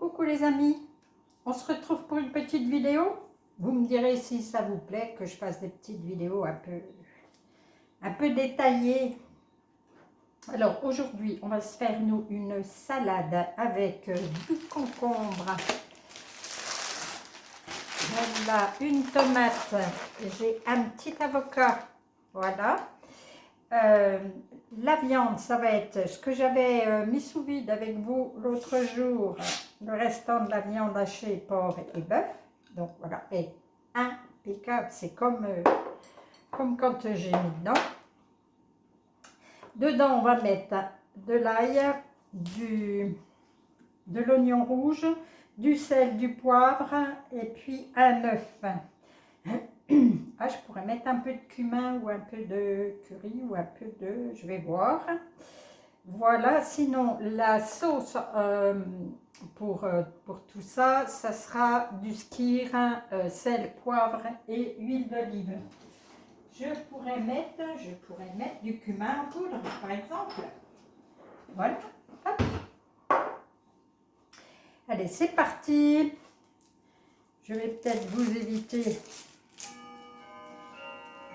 Coucou les amis, on se retrouve pour une petite vidéo. Vous me direz si ça vous plaît que je fasse des petites vidéos un peu détaillées. Alors aujourd'hui, on va se faire nous une salade avec du concombre. Voilà, une tomate, j'ai un petit avocat, voilà. La viande, ça va être ce que j'avais mis sous vide avec vous l'autre jour, le restant de la viande hachée, porc et bœuf. Donc voilà, et impeccable, c'est comme quand j'ai mis dedans. Dedans, on va mettre de l'ail, de l'oignon rouge, du sel, du poivre et puis un œuf. Ah, je pourrais mettre un peu de cumin ou un peu de curry ou un peu de... je vais voir. Voilà, sinon la sauce pour tout ça, ça sera du skyr, sel, poivre et huile d'olive. Je pourrais mettre du cumin en poudre, par exemple. Voilà. Hop. Allez, c'est parti. Je vais peut-être vous éviter.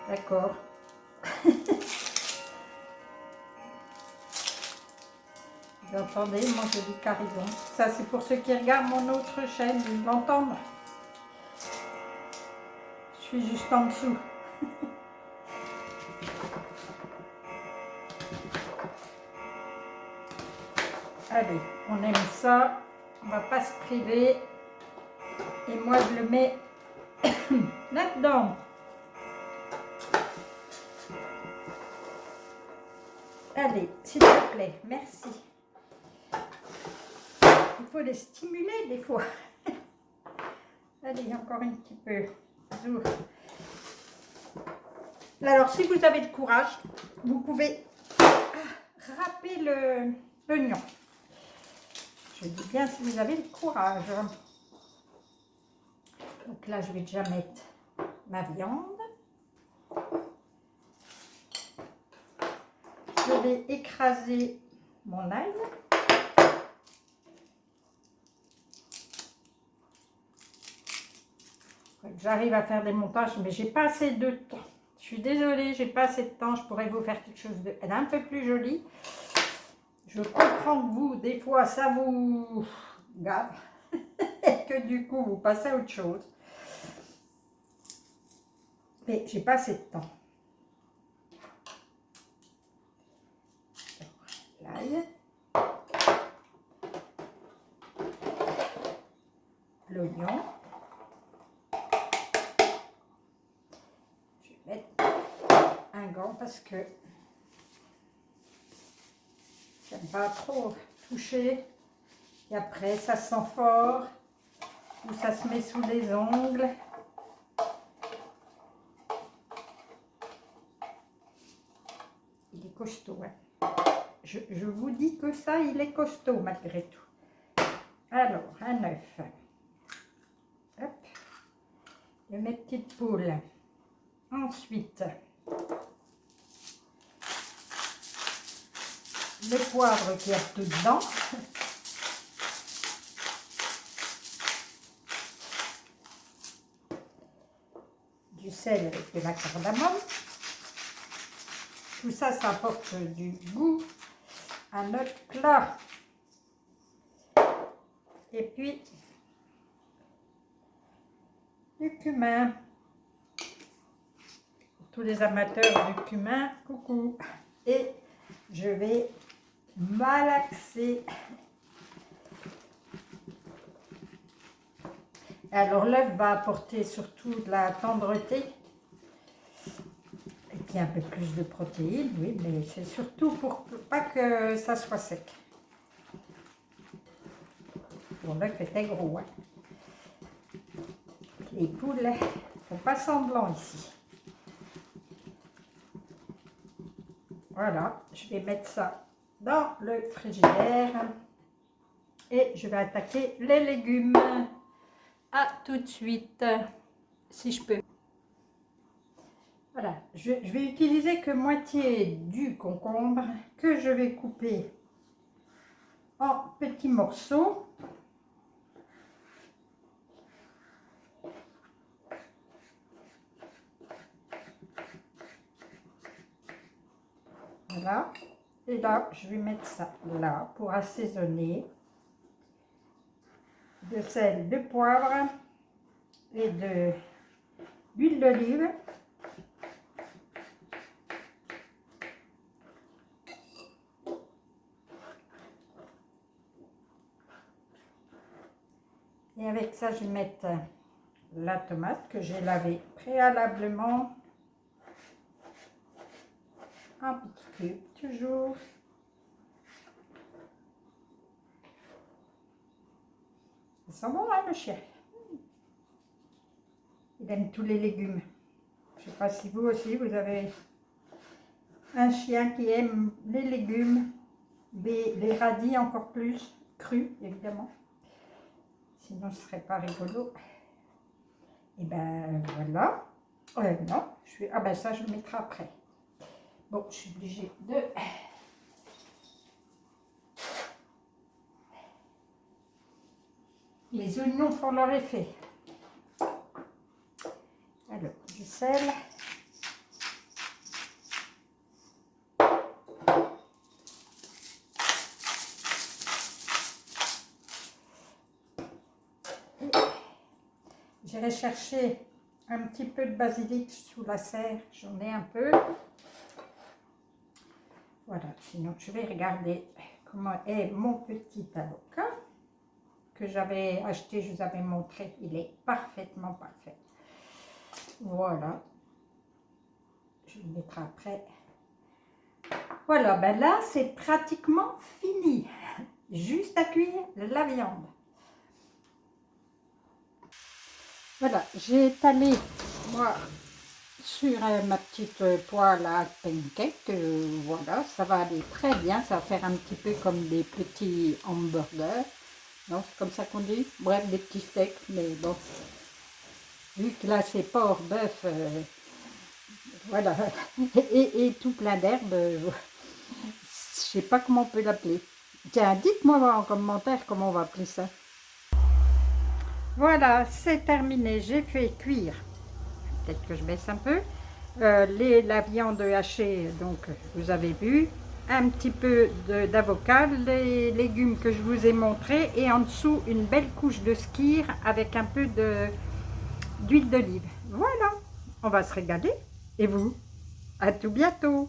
D'accord. Vous entendez, moi je dis carison. Ça c'est pour ceux qui regardent mon autre chaîne, ils l'entendent. Je suis juste en dessous. Allez, on aime ça, on va pas se priver. Et moi je le mets là-dedans. Allez, s'il te plaît, merci. Il faut les stimuler des fois. Allez, encore un petit peu. Zou. Alors, si vous avez le courage, vous pouvez râper l'oignon. Je dis bien si vous avez le courage. Donc là, je vais déjà mettre ma viande. Je vais écraser mon ail. J'arrive à faire des montages, mais j'ai pas assez de temps. Je suis désolée, j'ai pas assez de temps. Je pourrais vous faire quelque chose d'un peu plus joli. Je comprends que vous, des fois, ça vous gave et que du coup, vous passez à autre chose. Mais j'ai pas assez de temps. L'ail, l'oignon. Je vais mettre un gant parce que j'aime pas trop toucher. Et après, ça sent fort ou ça se met sous les ongles. Il est costaud, hein. Je vous dis que ça, il est costaud malgré tout. Alors, un œuf. Hop. Et mes petites poules. Ensuite, le poivre qui est tout dedans. Du sel avec de la cardamome. Tout ça, ça apporte du goût à notre plat. Et puis, du cumin. Pour tous les amateurs du cumin, coucou. Et je vais malaxer. Alors l'œuf va apporter surtout de la tendreté. Et puis un peu plus de protéines, oui, mais c'est surtout pour pas que ça soit sec. Bon, l'œuf était gros, hein. Les poules ne font pas semblant ici. Voilà, je vais mettre ça dans le frigidaire et je vais attaquer les légumes. À tout de suite, si je peux. Voilà, je vais utiliser que moitié du concombre que je vais couper en petits morceaux. là. Et là, je vais mettre ça là pour assaisonner. De sel, de poivre et d'huile d'olive. Et avec ça, je vais mettre la tomate que j'ai lavée préalablement. Un petit cube, toujours. Ça sent bon, hein, le chien. Il aime tous les légumes. Je ne sais pas si vous aussi, vous avez un chien qui aime les légumes, les radis encore plus, crus, évidemment. Sinon, ce ne serait pas rigolo. Et ben voilà. Non, ah ben ça, je le mettrai après. Bon, je suis obligée de... Les oignons font leur effet. Alors, du sel. J'irai chercher un petit peu de basilic sous la serre. J'en ai un peu. Voilà, sinon je vais regarder comment est mon petit avocat que j'avais acheté, je vous avais montré. Il est parfaitement parfait. Voilà. Je le mettrai après. Voilà, ben là c'est pratiquement fini. Juste à cuire la viande. Voilà, j'ai étalé moi sur ma petite poêle à pancake. Voilà, ça va aller très bien. Ça va faire un petit peu comme des petits hamburgers. Non, c'est comme ça qu'on dit. Bref, des petits steaks, mais bon. Vu que là c'est porc, bœuf, voilà, et tout plein d'herbes, je sais pas comment on peut l'appeler. Tiens, dites-moi en commentaire comment on va appeler ça. Voilà, c'est terminé, j'ai fait cuire. Peut-être que je baisse un peu. La viande hachée, donc vous avez vu. Un petit peu d'avocat, les légumes que je vous ai montrés et en dessous une belle couche de skyr avec un peu d'huile d'olive. Voilà, on va se régaler. Et vous, à tout bientôt.